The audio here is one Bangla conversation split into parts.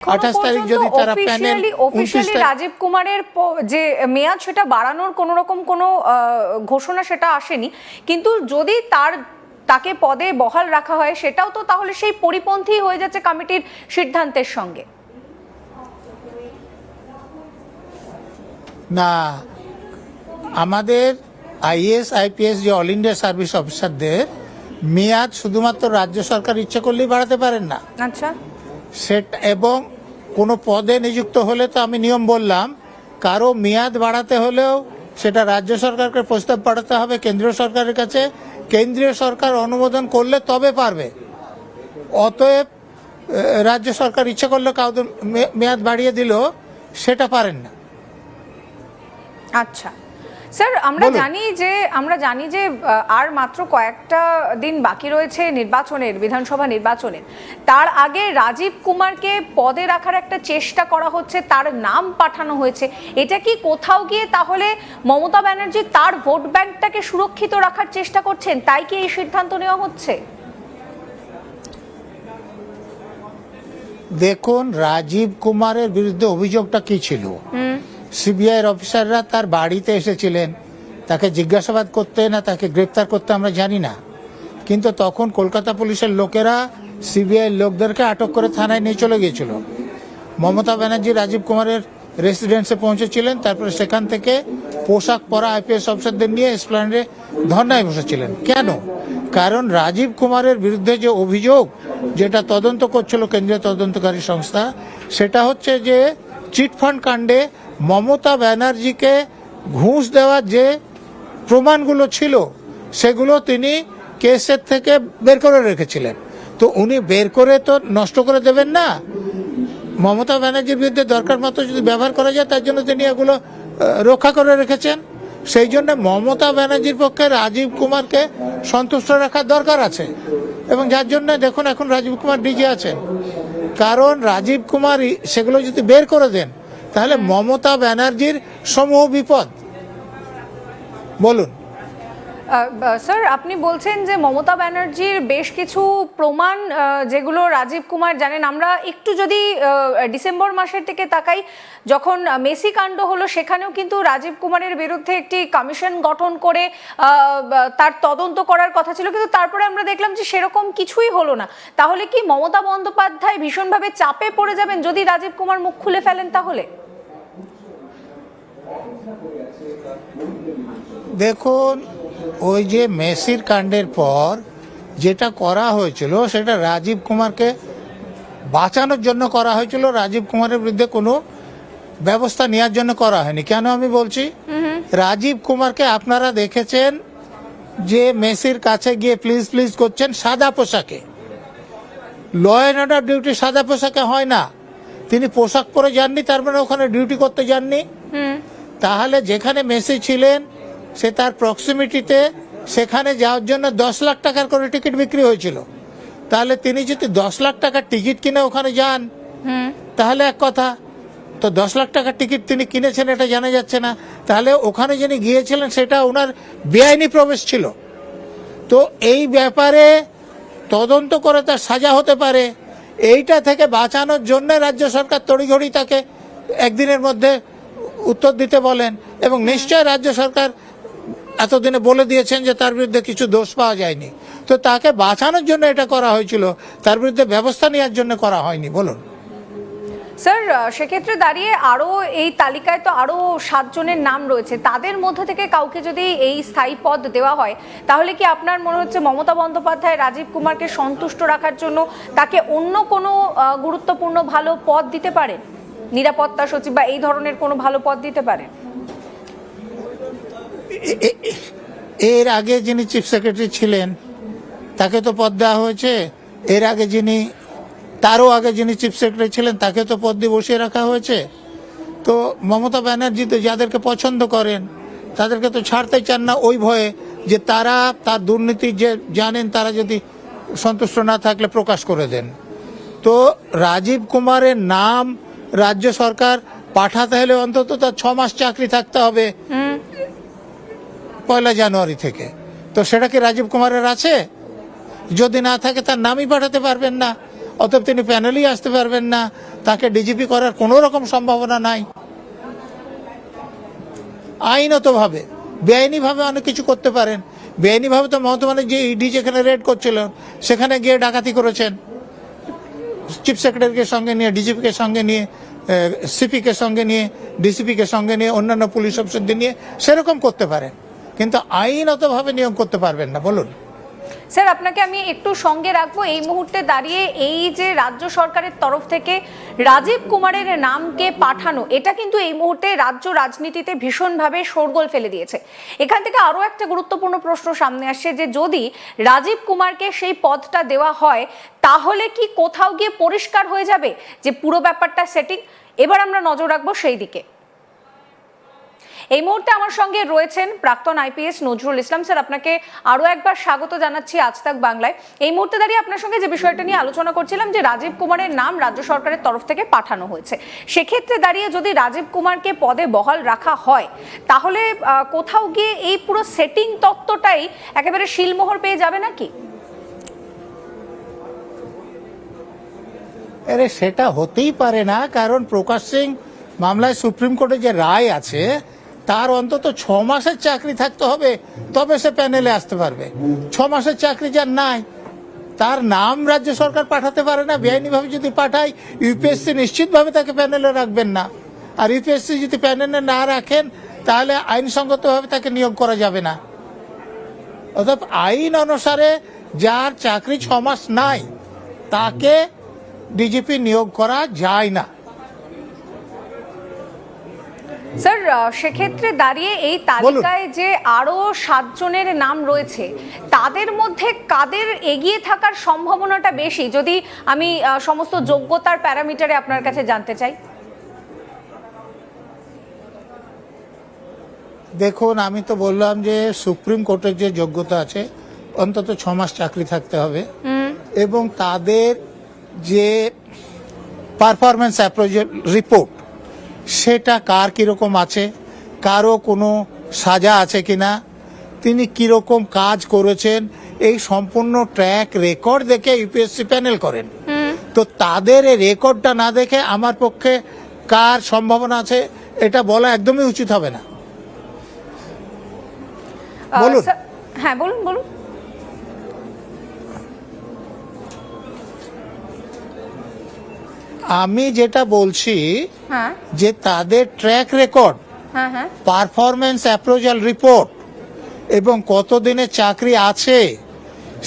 28 তারিখ যদি তারা প্যানেল অফিশিয়ালি রাজীব কুমারের যে মেয়াদ সেটা বাড়ানোর কোনো রকম কোনো ঘোষণা সেটা আসেনি, কিন্তু যদি তাকে পদে বহাল রাখা হয় সেটাও তো তাহলে সেই পরিপন্থী হয়ে যাচ্ছে কমিটির সিদ্ধান্তের সঙ্গে। না, আমাদের আইএস আইপিএস যে অল ইন্ডিয়া সার্ভিস অফিসারদের মেয়াদ শুধুমাত্র রাজ্য সরকার ইচ্ছা করলেই বাড়াতে পারেন না। আচ্ছা, সেটা এবং কোনো পদে নিযুক্ত হলে তো আমি নিয়ম বললাম, কারো মেয়াদ বাড়াতে হলেও সেটা রাজ্য সরকারকে প্রস্তাব পাঠাতে হবে কেন্দ্রীয় সরকারের কাছে, কেন্দ্রীয় সরকার অনুমোদন করলে তবে পারবে। অতএব রাজ্য সরকার ইচ্ছা করলে কাউদের মেয়াদ বাড়িয়ে দিল সেটা পারেন না। আচ্ছা স্যার, আমরা জানি যে আর মাত্র কয়েকটা দিন বাকি রয়েছে নির্বাচনের, বিধানসভা নির্বাচনের। তার আগে রাজীব কুমারকে পদে রাখার একটা চেষ্টা করা হচ্ছে, তার নাম পাঠানো হয়েছে। এটা কি কোথাও গিয়ে তাহলে মমতা ব্যানার্জি তার ভোট ব্যাংকটাকে সুরক্ষিত রাখার চেষ্টা করছেন, তাই কি এই সিদ্ধান্ত নেওয়া হচ্ছে? দেখুন, রাজীব কুমারের বিরুদ্ধে অভিযোগটা কি ছিল? সিবিআইয়ের অফিসাররা তার বাড়িতে এসেছিলেন, তাকে জিজ্ঞাসাবাদ করতে না তাকে গ্রেপ্তার করতে আমরা জানি না, কিন্তু তখন কলকাতা পুলিশের লোকেরা সিবিআইয়ের লোকদেরকে আটক করে থানায় নিয়ে চলে গিয়েছিল। মমতা ব্যানার্জি রাজীব কুমারের রেসিডেন্সে পৌঁছেছিলেন, তারপরে সেখান থেকে পোশাক পরা আইপিএস অফিসারদের নিয়ে এসপ্ল্যানেডে ধর্নায় বসেছিলেন। কেন? কারণ রাজীব কুমারের বিরুদ্ধে যে অভিযোগ, যেটা তদন্ত করছিল কেন্দ্রীয় তদন্তকারী সংস্থা, সেটা হচ্ছে যে চিটফান্ড কাণ্ডে মমতা ব্যানার্জিকে ঘুষ দেওয়ার যে প্রমাণগুলো ছিল সেগুলো তিনি কেসের থেকে বের করে রেখেছিলেন। তো উনি বের করে তো নষ্ট করে দেবেন না। মমতা ব্যানার্জির বিরুদ্ধে দরকার মতো যদি ব্যবহার করা যায়, তার জন্য তিনি এগুলো রক্ষা করে রেখেছেন। সেই জন্য মমতা ব্যানার্জির পক্ষে রাজীব কুমারকে সন্তুষ্ট রাখার দরকার আছে, এবং যার জন্য দেখুন এখন রাজীব কুমার ডিজি আছেন। কারণ রাজীব কুমার সেগুলো যদি বের করে দেন তাহলে মমতা ব্যানার্জির সমূহ বিপদ। বলুন স্যার, আপনি বলছেন যে মমতা ব্যানার্জির বেশ কিছু প্রমাণ যেগুলো রাজীব কুমার জানেন। আমরা একটু যদি ডিসেম্বর মাসের দিকে তাকাই, যখন মেসি কাণ্ড হলো সেখানেও কিন্তু রাজীব কুমারের বিরুদ্ধে একটি কমিশন গঠন করে তার তদন্ত করার কথা ছিল, কিন্তু তারপরে আমরা দেখলাম যে সেরকম কিছুই হলো না। তাহলে কি মমতা বন্দ্যোপাধ্যায় ভীষণভাবে চাপে পড়ে যাবেন যদি রাজীব কুমার মুখ খুলে ফেলেন? তাহলে দেখুন, ওই যে মেসির কাণ্ডের পর যেটা করা হয়েছিল সেটা রাজীব কুমারকে বাঁচানোর জন্য করা হয়েছিল, রাজীব কুমারের বিরুদ্ধে কোনো ব্যবস্থা নেওয়ার জন্য করা হয়নি। কেন আমি বলছি? রাজীব কুমারকে আপনারা দেখেছেন যে মেসির কাছে গিয়ে প্লিজ প্লিজ করছেন সাদা পোশাকে। ল অ্যান্ড অর্ডার ডিউটি সাদা পোশাকে হয় না। তিনি পোশাক পরে যাননি, তার মানে ওখানে ডিউটি করতে যাননি। তাহলে যেখানে মেসি ছিলেন সে তার প্রক্সিমিটিতে, সেখানে যাওয়ার জন্য 10 লাখ টাকার করে টিকিট বিক্রি হয়েছিল। তাহলে তিনি যদি 10 লাখ টাকার টিকিট কিনে ওখানে যান তাহলে এক কথা, তো 10 লাখ টাকার টিকিট তিনি কিনেছেন এটা জানা যাচ্ছে না। তাহলে ওখানে যিনি গিয়েছিলেন সেটা ওনার বেআইনি প্রবেশ ছিল। তো এই ব্যাপারে তদন্ত করে তার সাজা হতে পারে। এইটা থেকে বাঁচানোর জন্য রাজ্য সরকার তড়িঘড়ি তাকে একদিনের মধ্যে উত্তর দিতে বলেন, এবং নিশ্চয় রাজ্য সরকার এতদিনে বলে দিয়েছেন যে তার বিরুদ্ধে কিছু দোষ পাওয়া যায়নি। তো তাকে বাঁচানোর জন্য এটা করা হয়েছিল, তার বিরুদ্ধে ব্যবস্থা নেওয়ার জন্য করা হয়নি। বলুন স্যার, সেক্ষেত্রে দাঁড়িয়ে আরও এই তালিকায় তো আরও 7 জনের নাম রয়েছে, তাদের মধ্যে থেকে কাউকে যদি এই স্থায়ী পদ দেওয়া হয় তাহলে কি আপনার মনে হচ্ছে মমতা বন্দ্যোপাধ্যায় রাজীব কুমারকে সন্তুষ্ট রাখার জন্য তাকে অন্য কোনো গুরুত্বপূর্ণ ভালো পদ দিতে পারে, নিরাপত্তা সচিব বা এই ধরনের কোনো ভালো পদ দিতে পারে? এর আগে যিনি চিফ সেক্রেটারি ছিলেন তাকে তো পদ দেওয়া হয়েছে। এর আগে তারও আগে যিনি চিফ সেক্রেটারি ছিলেন তাকে তো পদ দিয়ে বসিয়ে রাখা হয়েছে। তো মমতা ব্যানার্জি তো যাদেরকে পছন্দ করেন তাদেরকে তো ছাড়তে চান না, ওই ভয়ে যে তারা তার দুর্নীতি যে জানেন তারা যদি সন্তুষ্ট না থাকলে প্রকাশ করে দেন। তো রাজীব কুমারের নাম রাজ্য সরকার পাঠাতে হলে অন্তত তার 6 মাস চাকরি থাকতে হবে 1 জানুয়ারি থেকে। তো সেটা কি রাজীব কুমারের আছে? যদি না থাকে তার নামই পাঠাতে পারবেন না। অতএব তিনি প্যানেলেই আসতে পারবেন না, তাকে ডিজিপি করার কোনো রকম সম্ভাবনা নাই। আইনতভাবে, বেআইনিভাবে অনেক কিছু করতে পারেন। বেআইনিভাবে তো মমতা ব্যানার্জি ইডি যেখানে রেড করছিল সেখানে গিয়ে ডাকাতি করেছেন, চিফ সেক্রেটারিকে সঙ্গে নিয়ে, ডিজিপিকে সঙ্গে নিয়ে, সিপিকে সঙ্গে নিয়ে, ডিসিপিকে সঙ্গে নিয়ে, অন্যান্য পুলিশ অফিসারদের নিয়ে সেরকম করতে পারেন, কিন্তু আইনতভাবে নিয়োগ করতে পারবেন না। বলুন স্যার, আপনাকে আমি একটু সঙ্গে রাখবো। এই মুহূর্তে দাঁড়িয়ে এই যে রাজ্য সরকারের তরফ থেকে রাজীব কুমারের নামকে পাঠানো, এটা কিন্তু এই মুহূর্তে রাজ্য রাজনীতিতে ভীষণভাবে শোরগোল ফেলে দিয়েছে। এখান থেকে আরও একটা গুরুত্বপূর্ণ প্রশ্ন সামনে আসছে যে যদি রাজীব কুমারকে সেই পদটা দেওয়া হয় তাহলে কি কোথাও গিয়ে পরিষ্কার হয়ে যাবে যে পুরো ব্যাপারটা সেটিং? এবার আমরা নজর রাখবো সেই দিকে। এই মুহূর্তে আমার সঙ্গে রয়েছেন প্রাক্তন আইপিএস নজরুল ইসলাম। স্যার, আপনাকে আরও একবার স্বাগত জানাচ্ছি আজ তাক বাংলায়। এই মুহূর্তে দাঁড়িয়ে আপনার সঙ্গে যে বিষয়টা নিয়ে আলোচনা করছিলাম যে রাজীব কুমারের নাম রাজ্য সরকারের তরফ থেকে পাঠানো হয়েছে, সেক্ষেত্রে দাঁড়িয়ে যদি রাজীব কুমারকে পদে বহাল রাখা হয় তাহলে কোথাও গিয়ে এই পুরো সেটিং তত্ত্বটাই একেবারে শিলমোহর পেয়ে যাবে নাকি? আরে সেটা হতেই পারে না, কারণ প্রকাশ সিং মামলায় সুপ্রিম কোর্টে যে রায় আছে তার অন্তত 6 মাসের চাকরি থাকতে হবে, তবে সে প্যানেলে আসতে পারবে। 6 মাসের চাকরি যার নাই তার নাম রাজ্য সরকার পাঠাতে পারে না। বেআইনিভাবে যদি পাঠায় ইউপিএসসি নিশ্চিতভাবে তাকে প্যানেলে রাখবেন না, আর ইউপিএসসি যদি প্যানেলে না রাখেন তাহলে আইনসঙ্গতভাবে তাকে নিয়োগ করা যাবে না। অর্থাৎ আইন অনুসারে যার চাকরি 6 মাস নাই তাকে ডিজিপি নিয়োগ করা যায় না। স্যার, সেক্ষেত্রে দাঁড়িয়ে এই তালিকায় যে আরো 7 জনের নাম রয়েছে তাদের মধ্যে কাদের এগিয়ে থাকার সম্ভাবনাটা বেশি, যদি আমি সমস্ত যোগ্যতার প্যারামিটারে আপনার কাছে জানতে চাই? দেখুন, আমি তো বললাম যে সুপ্রিম কোর্টের যে যোগ্যতা আছে অন্তত 6 মাস চাকরি থাকতে হবে, এবং তাদের যে পারফরমেন্স অ্যাপ্রোজাল রিপোর্ট সেটা কার কীরকম আছে, কারো কোনো সাজা আছে কিনা, তিনি কীরকম কাজ করেছেন, এই সম্পূর্ণ ট্র্যাক রেকর্ড দেখে ইউপিএসসি প্যানেল করেন। তো তাদের এই রেকর্ডটা না দেখে আমার পক্ষে কার সম্ভাবনা আছে এটা বলা একদমই উচিত হবে না। বলুন। হ্যাঁ, বলুন বলুন। আমি যেটা বলছি হ্যাঁ, যে তাদের ট্র্যাক রেকর্ড, হ্যাঁ, হ্যাঁ, পারফরমেন্স অ্যাপ্রোজাল রিপোর্ট এবং কতদিনের চাকরি আছে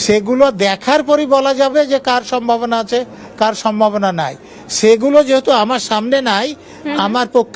সেগুলো দেখার পরই বলা যাবে যে কার সম্ভাবনা আছে কার সম্ভাবনা নাই। সেগুলো যেহেতু আমার সামনে নাই, আমার পক্ষে